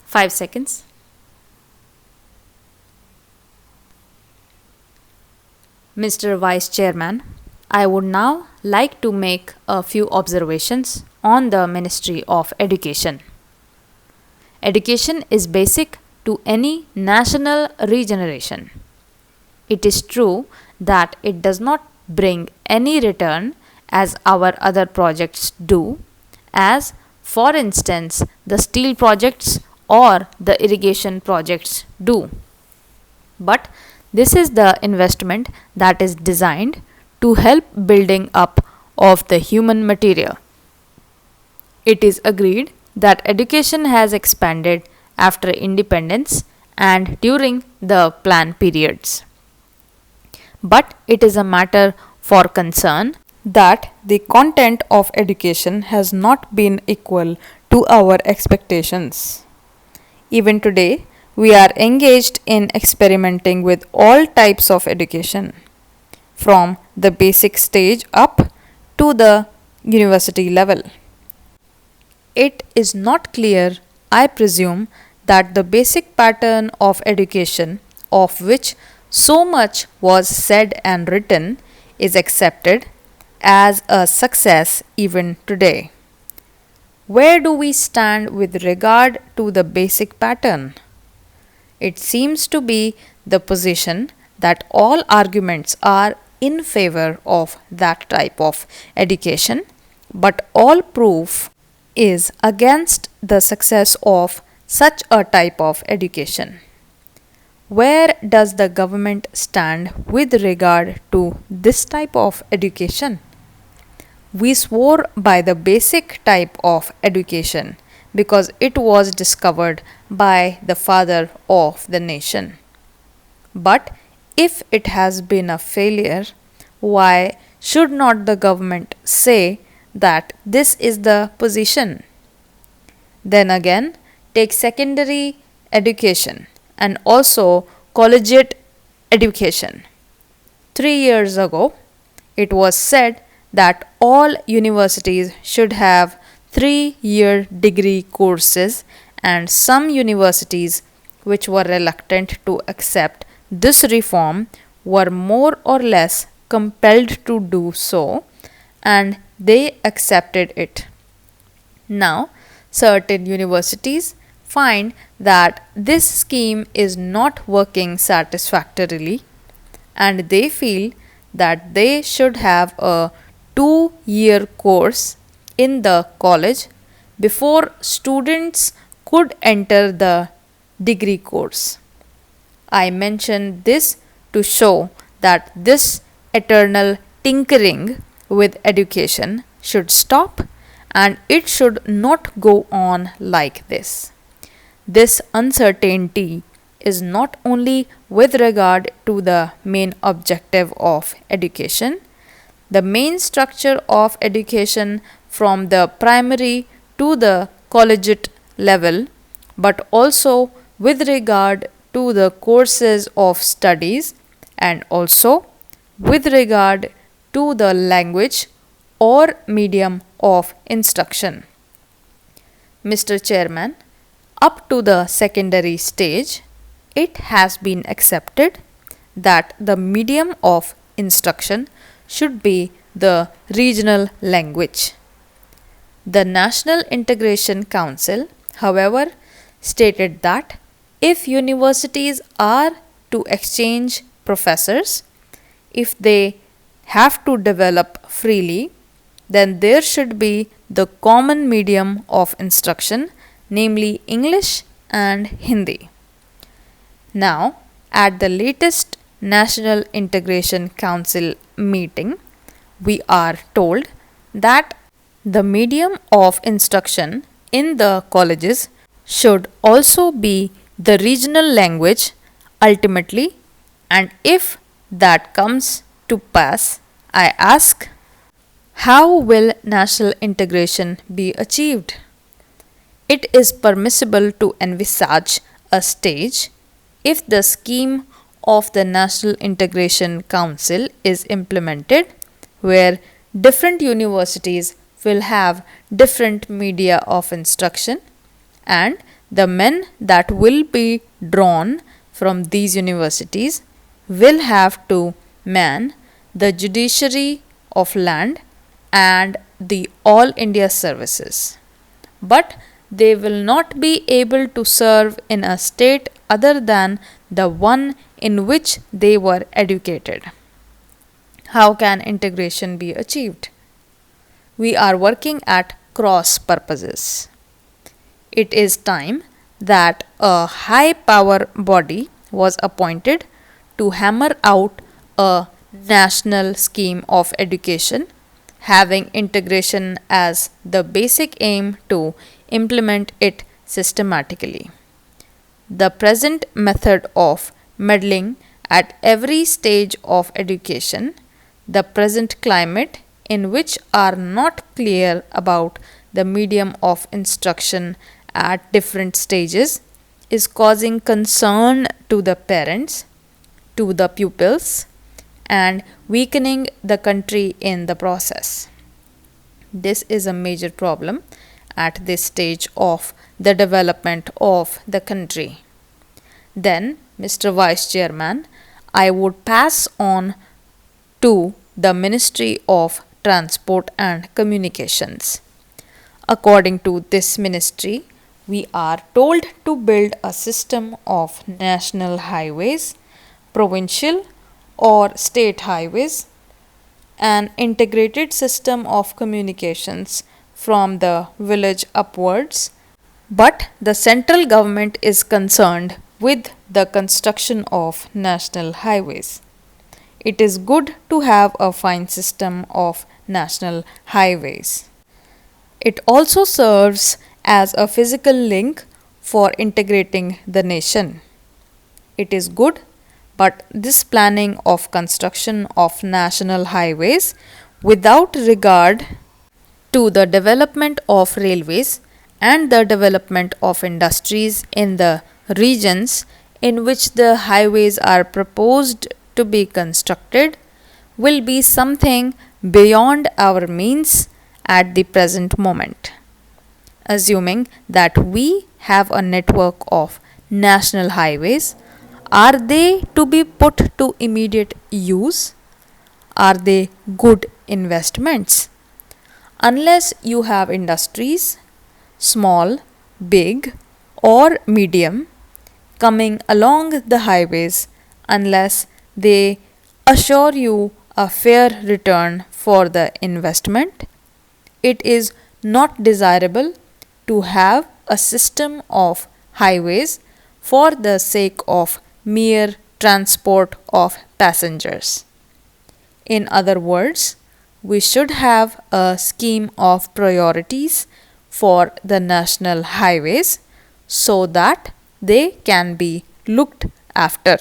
5 seconds. Mr. Vice Chairman, I would now like to make a few observations on the Ministry of Education. Education is basic to any national regeneration. It is true that it does not bring any return as our other projects do, as for instance the steel projects or the irrigation projects do. But this is the investment that is designed to help building up of the human material. It is agreed that education has expanded after independence and during the plan periods. But it is a matter for concern that the content of education has not been equal to our expectations. Even today, we are engaged in experimenting with all types of education, from the basic stage up to the university level. It is not clear, I presume, that the basic pattern of education, of which so much was said and written, is accepted as a success even today. Where do we stand with regard to the basic pattern? It seems to be the position that all arguments are in favor of that type of education, but all proof is against the success of such a type of education. Where does the government stand with regard to this type of education? We swore by the basic type of education because it was discovered by the father of the nation. But if it has been a failure, why should not the government say that this is the position? Then again, take secondary education and also collegiate education. 3 years ago, it was said that all universities should have 3-year degree courses, and some universities which were reluctant to accept this reform were more or less compelled to do so, and they accepted it. Now, certain universities find that this scheme is not working satisfactorily, and they feel that they should have a 2-year course in the college before students could enter the degree course. I mention this to show that this eternal tinkering with education should stop, and it should not go on like this. This uncertainty is not only with regard to the main objective of education, the main structure of education from the primary to the collegiate level, but also with regard to the courses of studies and also with regard to the language or medium of instruction. Mr. Chairman, up to the secondary stage, it has been accepted that the medium of instruction should be the regional language. The National Integration Council, however, stated that if universities are to exchange professors, if they have to develop freely, then there should be the common medium of instruction, namely English and Hindi. Now, at the latest National Integration Council meeting, we are told that the medium of instruction in the colleges should also be the regional language ultimately, and if that comes to pass, I ask, how will national integration be achieved? It is permissible to envisage a stage if the scheme of the National Integration Council is implemented, where different universities will have different media of instruction, and The men that will be drawn from these universities will have to man the judiciary of land and the all India services. But they will not be able to serve in a state other than the one in which they were educated. How can integration be achieved? We are working at cross purposes. It is time that a high power body was appointed to hammer out a national scheme of education having integration as the basic aim to implement it systematically. The present method of meddling at every stage of education, the present climate in which are not clear about the medium of instruction at different stages, is causing concern to the parents, to the pupils, and weakening the country in the process. This is a major problem at this stage of the development of the country. Then, Mr. Vice Chairman, I would pass on to the Ministry of Transport and Communications. According to this ministry, we are told to build a system of national highways, provincial or state highways, an integrated system of communications from the village upwards, but the central government is concerned with the construction of national highways. It is good to have a fine system of national highways. It also serves as a physical link for integrating the nation. It is good, but this planning of construction of national highways without regard to the development of railways and the development of industries in the regions in which the highways are proposed to be constructed will be something beyond our means at the present moment. Assuming that we have a network of national highways, are they to be put to immediate use? Are they good investments? Unless you have industries, small, big, or medium, coming along the highways, unless they assure you a fair return for the investment, it is not desirable to have a system of highways for the sake of mere transport of passengers. In other words, we should have a scheme of priorities for the national highways so that they can be looked after.